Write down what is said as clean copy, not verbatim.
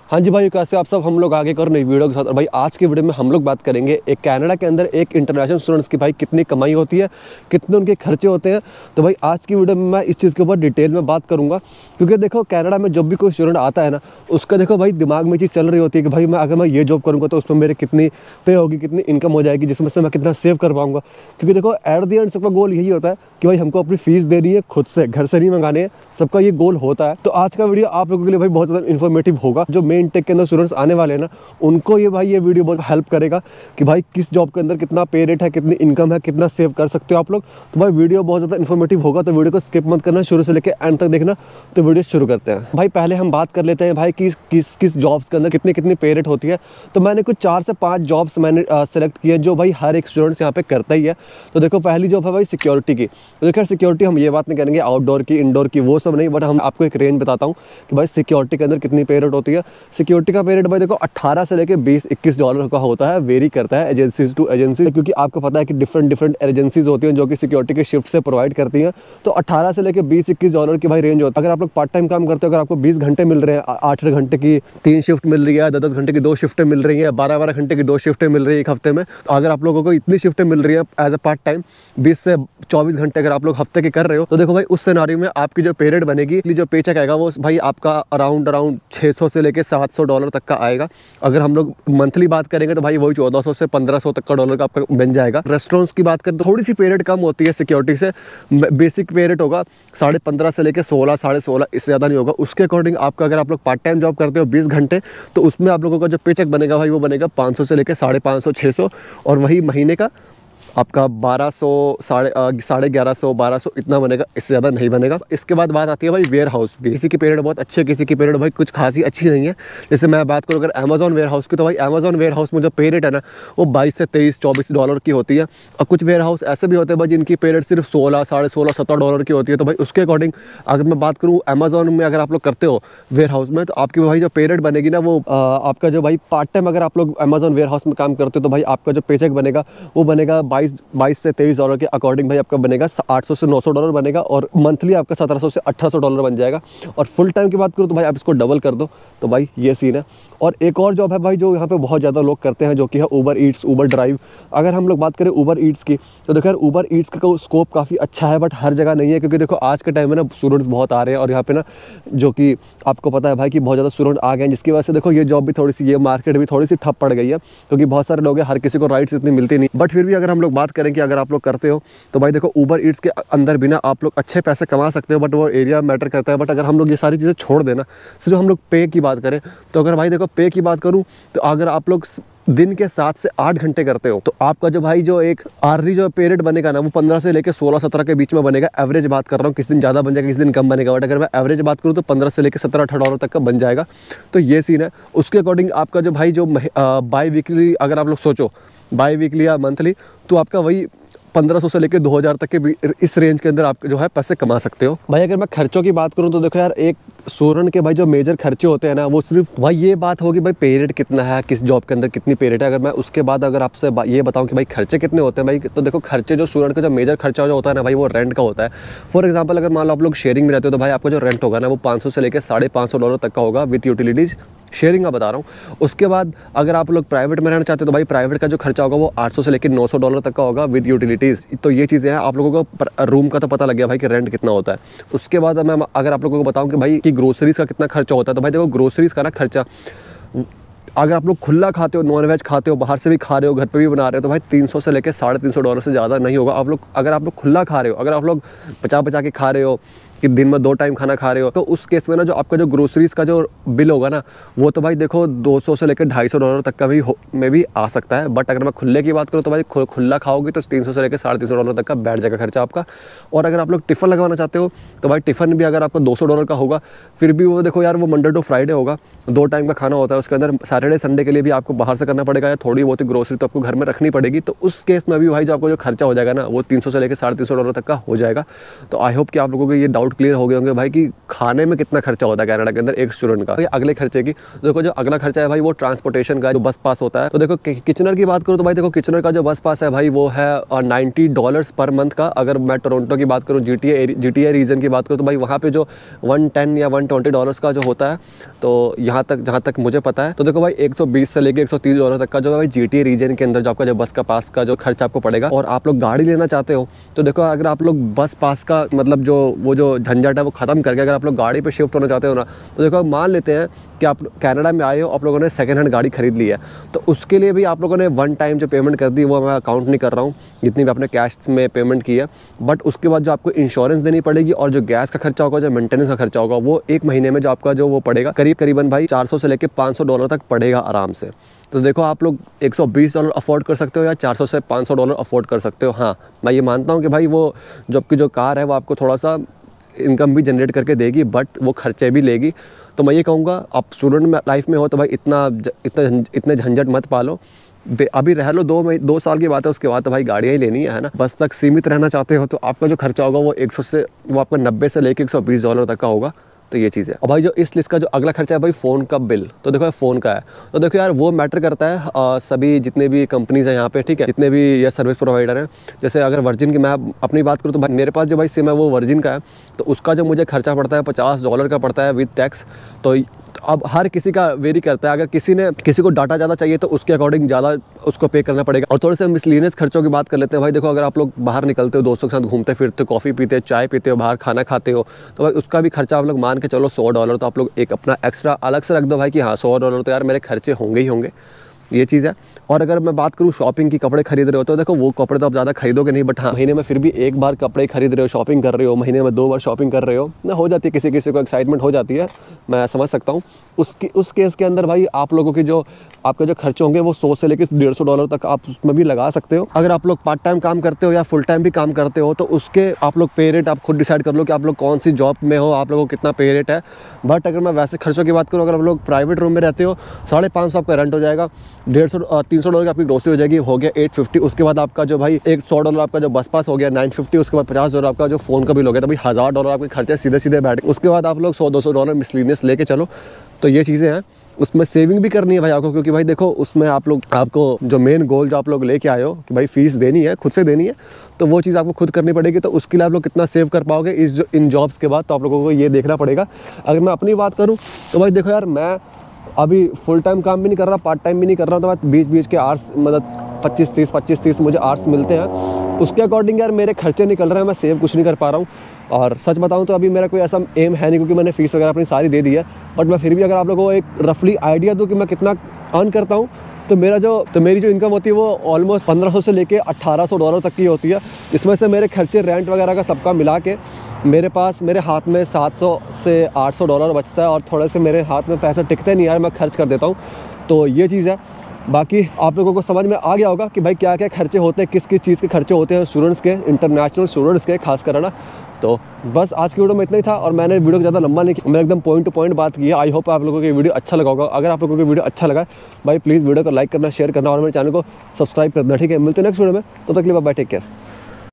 हाँ जी भाई, कैसे आप सब। हम लोग आगे कर नई वीडियो के साथ। और भाई आज की वीडियो में हम लोग बात करेंगे एक कनाडा के अंदर एक इंटरनेशनल स्टूडेंट्स की भाई कितनी कमाई होती है, कितने उनके खर्चे होते हैं। तो भाई आज की वीडियो में मैं इस चीज़ के ऊपर डिटेल में बात करूंगा, क्योंकि देखो कनाडा में जब भी कोई स्टूडेंट आता है ना, उसका देखो भाई दिमाग में चीज़ चल रही होती है कि भाई अगर मैं ये जॉब करूँगा तो उसमें मेरे कितनी पे होगी, कितनी इनकम हो जाएगी, जिसमें से मैं कितना सेव कर पाऊंगा। क्योंकि देखो एट द एंड सबका गोल यही होता है कि भाई हमको अपनी फीस देनी है, खुद से घर से नहीं मंगाने हैं, सबका ये गोल होता है। तो आज का वीडियो आप लोगों के लिए भाई बहुत ज़्यादा इन्फॉर्मेटिव होगा। जो मेन टेक के अंदर स्टूडेंट्स आने वाले हैं ना, उनको ये भाई ये वीडियो बहुत हेल्प करेगा कि भाई किस जॉब के अंदर कितना पे रेट है, कितनी इनकम है, कितना सेव कर सकते हो आप लोग। तो भाई वीडियो बहुत ज़्यादा इन्फॉर्मेटिव होगा, तो वीडियो को स्किप मत करना, शुरू से लेकर एंड तक देखना। तो वीडियो शुरू करते हैं। भाई पहले हम बात कर लेते हैं भाई किस जॉब्स के अंदर कितनी पे रेट होती है। तो मैंने कुछ 4 से 5 जॉब्स मैंने सेलेक्ट किए जो भाई हर एक स्टूडेंट्स यहाँ पे करता ही है। तो देखो पहली जॉब है भाई सिक्योरिटी की। तो देखो सिक्योरिटी हम ये बात नहीं करेंगे आउटडोर की, इंडोर की, वो सब नहीं, बट हम आपको एक रेंज बताता हूँ कि भाई सिक्योरिटी के अंदर कितनी पे रेट होती है। सिक्योरिटी का पे रेट भाई देखो 18 से लेकर 20-21 डॉलर का होता है, वेरी करता है एजेंसीज टू एजेंसी, क्योंकि आपको पता है कि डिफरेंट एजेंसीज होती हैं जो कि सिक्योरिटी के शिफ्ट से प्रोवाइड करती हैं। तो 18 से लेकर 20-21 डॉलर की भाई रेंज होता है। अगर आप लोग पार्ट टाइम काम करते हो, अगर आपको 20 घंटे मिल रहे हैं, 8 घंटे की 3 शिफ्ट मिल रही है, 10 घंटे की 2 शिफ्टें मिल रही है, 12 घंटे की 2 शिफ्टें मिल रही है एक हफ्ते में, तो अगर आप लोगों को इतनी शिफ्टें मिल रही है एज अ पार्ट टाइम 20 से 24 घंटे अगर आप लोग हफ्ते के कर रहे हो, तो देखो भाई उस सिनेरियो में आपकी जो पे रेट बनेगी, जो पे चेक आएगा वो भाई आपका अराउंड 600 से लेकर 700 डॉलर तक का आएगा। अगर हम लोग मंथली बात करेंगे तो भाई वही 1400 से 1500 तक का डॉलर का आपका बन जाएगा। रेस्टोरेंट्स की बात करें तो थोड़ी सी पे रेट कम होती है सिक्योरिटी से, बेसिक पे रेट होगा 15.5 से लेकर 16, 16.5, इससे ज़्यादा नहीं होगा। उसके अकॉर्डिंग आपका अगर आप लोग पार्ट टाइम जॉब करते हो 20 घंटे, तो उसमें आप लोगों का जो पे चेक बनेगा भाई वो बनेगा 500 से लेकर 550, 600, और वही महीने का आपका 1200, 1150, 1200 इतना बनेगा, इससे ज़्यादा नहीं बनेगा। इसके बाद बात आती है भाई वेयर हाउस की। किसी की पे रेट बहुत अच्छी है, किसी की पे रेट भाई कुछ खासी अच्छी नहीं है। जैसे मैं बात करूँ अगर अमेजॉन वेयर हाउस की, तो भाई अमेजॉन वेयर हाउस में जो पे रेट है ना वो 22 से 23, 24 डॉलर की होती है। और कुछ वेयर हाउस ऐसे भी होते हैं भाई जिनकी पे रेट सिर्फ 16, 16.5, 17 डॉलर की होती है। तो भाई उसके अकॉर्डिंग अगर मैं बात करूँ अमेजॉन में अगर आप लोग करते हो वेयर हाउस में, तो आपकी भाई जो पे रेट बनेगी ना वो आपका जो भाई पार्ट टाइम अगर आप लोग अमेजॉन वेयर हाउस में काम करते हो, तो भाई आपका जो पे चेक बनेगा वो बनेगा 22 से 23 डॉलर के अकॉर्डिंग भाई आपका बनेगा 800 से 900 डॉलर बनेगा, और मंथली आपका 1700 से 1800 डॉलर बन जाएगा। और फुल टाइम की बात करूँ तो भाई आप इसको डबल कर दो, तो भाई ये सीन है। और एक और जॉब है भाई जो यहाँ पे बहुत ज़्यादा लोग करते हैं, जो कि है ऊबर ईट्स, ऊबर ड्राइव। अगर हम लोग बात करें ऊबर ईट्स की, तो देखो यार ऊबर ईट्स का स्कोप काफ़ी अच्छा है, बट हर जगह नहीं है। क्योंकि देखो आज के टाइम में ना स्टूडेंट्स बहुत आ रहे हैं, और यहाँ पे ना जो कि आपको पता है भाई कि बहुत ज़्यादा स्टूडेंट आ गए हैं, जिसकी वजह से देखो ये जॉब भी थोड़ी सी, ये मार्केट भी थोड़ी सी ठप पड़ गई है, क्योंकि बहुत सारे लोग हैं, हर किसी को राइट्स इतनी मिलती नहीं। बट फिर भी अगर हम लोग बात करें कि अगर आप लोग करते हो, तो भाई देखो ऊबर ईट्स के अंदर भी ना आप लोग अच्छे पैसे कमा सकते हो, बट वो एरिया मैटर करता है। बट अगर हम लोग ये सारी चीज़ें छोड़ देना, सिर्फ हम लोग पे की बात करें, तो अगर भाई देखो पे की बात करूँ, तो अगर आप लोग दिन के 7 से 8 घंटे करते हो, तो आपका जो भाई जो एक आर्ली जो पे रेट बनेगा ना वो 15 से लेकर 16-17 के बीच में बनेगा। एवरेज बात कर रहा हूँ, किस दिन ज़्यादा बन जाएगा, किस दिन कम बनेगा, बट अगर मैं एवरेज बात करूँ तो 15 से लेकर 17-18 डॉलर तक का बन जाएगा। तो ये सीन है। उसके अकॉर्डिंग आपका जो भाई जो बाई वीकली अगर आप लोग सोचो बाई वीकली या मंथली, तो आपका वही 1500 से लेकर 2000 तक के इस रेंज के अंदर आप जो है पैसे कमा सकते हो। भाई अगर मैं खर्चों की बात करूं तो देखो यार, एक स्टूडेंट के भाई जो मेजर खर्चे होते हैं ना, वो सिर्फ भाई ये बात होगी भाई पे रेट कितना है, किस जॉब के अंदर कितनी पे रेट है। अगर मैं उसके बाद अगर आपसे ये बताऊं कि भाई खर्चे कितने होते हैं भाई, तो देखो खर्चे जो स्टूडेंट का जो मेजर खर्चा जो होता है ना भाई, वो रेंट का होता है। फॉर एग्जाम्पल अगर मान लो आप लोग शेयरिंग में रहते हो, तो भाई आपका जो रेंट होगा ना वो 500 से लेकर 550 डॉलर तक का होगा विद यूटिलिटीज़, शेयरिंग का बता रहा हूँ। उसके बाद अगर आप लोग प्राइवेट में रहना चाहते हो, तो भाई प्राइवेट का जो खर्चा होगा वो 800 से लेकर 900 डॉलर तक का होगा विद यूटिलिटीज़। तो ये चीज़ें हैं। आप लोगों को रूम का तो पता लग गया भाई कि रेंट कितना होता है। उसके बाद मैं अगर आप लोगों को बताऊँ कि भाई कि ग्रोसरीज़ का कितना खर्चा होता है, तो भाई देखो ग्रोसरीज़ का ना खर्चा, अगर आप लोग खुला खाते हो, नॉन वेज खाते हो, बाहर से भी खा रहे हो, घर पे भी बना रहे हो, तो भाई 300 से लेकर 350 डॉलर से ज़्यादा नहीं होगा। अगर आप लोग खुला खा रहे हो, अगर आप लोग बचा के खा रहे हो कि दिन में 2 टाइम खाना खा रहे हो, तो उस केस में ना जो आपका जो ग्रोसरीज का जो बिल होगा ना, वो तो भाई देखो 200 से लेकर 250 डॉलर तक का भी आ सकता है। बट अगर मैं खुले की बात करूँ तो भाई खुला खाओगे तो 300 से लेकर 350 डॉलर तक का बैठ जाएगा खर्चा आपका। और अगर आप लोग टिफ़िन लगवाना चाहते हो, तो भाई टिफ़िन भी अगर आपका 200 डॉलर का होगा, फिर भी वो देखो यार वो मंडे टू फ्राइडे होगा, 2 टाइम का खाना होता है, उसके अंदर सैटरडे संडे के लिए भी आपको बाहर से करना पड़ेगा, या थोड़ी बहुत ग्रोसरी तो आपको घर में रखनी पड़ेगी। तो उस केस में भी भाई जो आपको जो खर्चा हो जाएगा ना, वो 300 से लेकर 350 डॉलर तक का हो जाएगा। तो आई होप कि आप लोगों को ये डाउट डाउट क्लियर हो गए होंगे भाई कि खाने में कितना खर्चा होता है कनाडा के अंदर एक स्टूडेंट का। अगले खर्चे की देखो, जो अगला खर्चा है भाई वो ट्रांसपोर्टेशन का, जो बस पास होता है। तो देखो किचनर की बात करूँ तो भाई देखो किचनर का जो बस पास है भाई वो है $90 पर मंथ का। अगर मैं टोरंटो की बात करूँ, GTA रीजन की बात करूँ तो भाई वहाँ पे जो $110 या $120 का जो होता है, तो यहाँ तक जहाँ तक मुझे पता है। तो देखो भाई 120 से लेके $130 तक का जो भाई GTA रीजन के अंदर जो आपका जो बस का पास का जो खर्चा आपको पड़ेगा। और आप लोग गाड़ी लेना चाहते हो तो देखो, अगर आप लोग बस पास का मतलब जो वो जो झंझट है वो खत्म करके अगर आप लोग गाड़ी पे शिफ्ट होना चाहते हो ना, तो देखो मान लेते हैं कि आप कनाडा में आए हो, आप लोगों ने सेकंड हैंड गाड़ी खरीद ली है, तो उसके लिए भी आप लोगों ने वन टाइम जो पेमेंट कर दी, वो मैं काउंट नहीं कर रहा हूँ जितनी भी आपने कैश में पेमेंट की है। बट उसके बाद जो आपको इंश्योरेंस देनी पड़ेगी और जो गैस का खर्चा होगा, जो मेंटेनेंस का खर्चा होगा, वो एक महीने में जो आपका जो वो पड़ेगा करीबन भाई $400 से लेके $500 तक पड़ेगा आराम से। तो देखो आप लोग $120 अफोर्ड कर सकते हो या $400 से $500 अफोर्ड कर सकते हो। हाँ, मैं ये मानता हूँ कि भाई वो जो आपकी जो कार है वो आपको थोड़ा सा इनकम भी जनरेट करके देगी, बट वो खर्चे भी लेगी। तो मैं ये कहूँगा, आप स्टूडेंट लाइफ में हो तो भाई इतने झंझट मत पालो, अभी रह लो 2 साल की बात है, उसके बाद तो भाई गाड़ियाँ ही लेनी है ना। बस तक सीमित रहना चाहते हो तो आपका जो खर्चा होगा वो 100 से वो आपका 90 से लेके $120 तक का होगा। तो ये चीज़ है। और भाई जो इस लिस्ट का जो अगला खर्चा है भाई फ़ोन का बिल, तो देखो फ़ोन का है, तो देखो यार वो मैटर करता है सभी जितने भी कंपनीज़ हैं यहाँ पे, ठीक है, जितने भी ये सर्विस प्रोवाइडर हैं। जैसे अगर वर्जिन की मैं अपनी बात करूँ तो भाई मेरे पास जो भाई सिम है वो वर्जिन का है, तो उसका जो मुझे खर्चा पड़ता है $50 का पड़ता है विद टैक्स। तो अब हर किसी का वेरी करता है, अगर किसी को डाटा ज़्यादा चाहिए तो उसके अकॉर्डिंग ज़्यादा उसको पे करना पड़ेगा। और थोड़े से मिसलिनियस खर्चों की बात कर लेते हैं भाई। देखो अगर आप लोग बाहर निकलते हो, दोस्तों के साथ घूमते फिरते हो, कॉफ़ी पीते हो, चाय पीते हो, बाहर खाना खाते हो, तो भाई उसका भी खर्चा आप लोग मान के चलो $100। तो आप लोग एक अपना एक्स्ट्रा अलग से रख दो भाई कि हाँ $100 तो यार मेरे खर्चे होंगे ही होंगे, ये चीज़ है। और अगर मैं बात करूँ शॉपिंग की, कपड़े खरीद रहे हो तो देखो वो कपड़े तो आप ज़्यादा खरीदोगे नहीं, बट हाँ महीने में फिर भी एक बार कपड़े खरीद रहे हो, शॉपिंग कर रहे हो, महीने में 2 बार शॉपिंग कर रहे हो ना, हो जाती है किसी को एक्साइटमेंट हो जाती है, मैं समझ सकता हूँ। उस केस के अंदर भाई आप लोगों की जो आपके जो खर्चे होंगे वो $100 से लेकर $150 तक आप उसमें भी लगा सकते हो। अगर आप लोग पार्ट टाइम काम करते हो या फुल टाइम भी काम करते हो तो उसके आप लोग पे रेट आप खुद डिसाइड कर लो कि आप लोग कौन सी जॉब में हो, आप लोगों को कितना पे रेट है। बट अगर मैं वैसे खर्चों की बात करूँ, अगर आप लोग प्राइवेट रूम में रहते हो, $550 आपका रेंट हो जाएगा, $300 की आपकी ग्रोसरी हो जाएगी, हो गया $850। उसके बाद आपका जो भाई $100 आपका जो बस पास हो गया $950। उसके बाद $50 आपका जो फ़ोन का बिल हो गया, तो भाई $1000 आपके खर्चे सीधे बैठ। उसके बाद आप लोग $100-200 मिसलिनियस लेके चलो। तो ये चीज़ें हैं, उसमें सेविंग भी करनी है भाई आपको, क्योंकि भाई देखो उसमें आपको जो मेन गोल जो आप लोग लेके आए हो कि भाई फीस देनी है, खुद से देनी है, तो वो चीज़ आपको खुद करनी पड़ेगी। तो उसके लिए आप लोग कितना सेव कर पाओगे इन जॉब्स के बाद, तो आप लोगों को ये देखना पड़ेगा। अगर मैं अपनी बात करूँ तो भाई देखो यार, मैं अभी फुल टाइम काम भी नहीं कर रहा, पार्ट टाइम भी नहीं कर रहा, तो मैं बीच के आवर्स मतलब 25-30 मुझे आवर्स मिलते हैं, उसके अकॉर्डिंग यार मेरे खर्चे निकल रहे हैं, मैं सेव कुछ नहीं कर पा रहा हूँ। और सच बताऊं तो अभी मेरा कोई ऐसा एम है नहीं, क्योंकि मैंने फ़ीस वगैरह अपनी सारी दे दी है। बट मैं फिर भी अगर आप लोगों को एक रफली आइडिया दूं कि मैं कितना अर्न करता हूं, तो मेरी जो इनकम होती है वो ऑलमोस्ट $1500 से लेके $1800 तक की होती है। इसमें से मेरे खर्चे रेंट वगैरह का सबका मिला के मेरे हाथ में $700 से $800 बचता है, और थोड़े से मेरे हाथ में पैसे टिकते नहीं यार, मैं खर्च कर देता हूँ। तो ये चीज़ है। बाकी आप लोगों को समझ में आ गया होगा कि भाई क्या क्या खर्चे होते हैं, किस चीज़ के खर्चे होते हैं स्टूडेंट्स के, इंटरनेशनल स्टूडेंट्स के खास कर ना। तो बस आज की वीडियो में इतना ही था, और मैंने वीडियो को ज़्यादा लंबा नहीं किया, मैं एकदम पॉइंट टू पॉइंट बात की है। आई होप आप लोगों को ये वीडियो अच्छा लगा होगा। अगर आप लोगों को वीडियो अच्छा लगा भाई प्लीज़ वीडियो को लाइक करना, शेयर करना और मेरे चैनल को सब्सक्राइब करना, ठीक है। मिलते हैं नेक्स्ट वीडियो में, तब तक के लिए बाय, टेक केयर।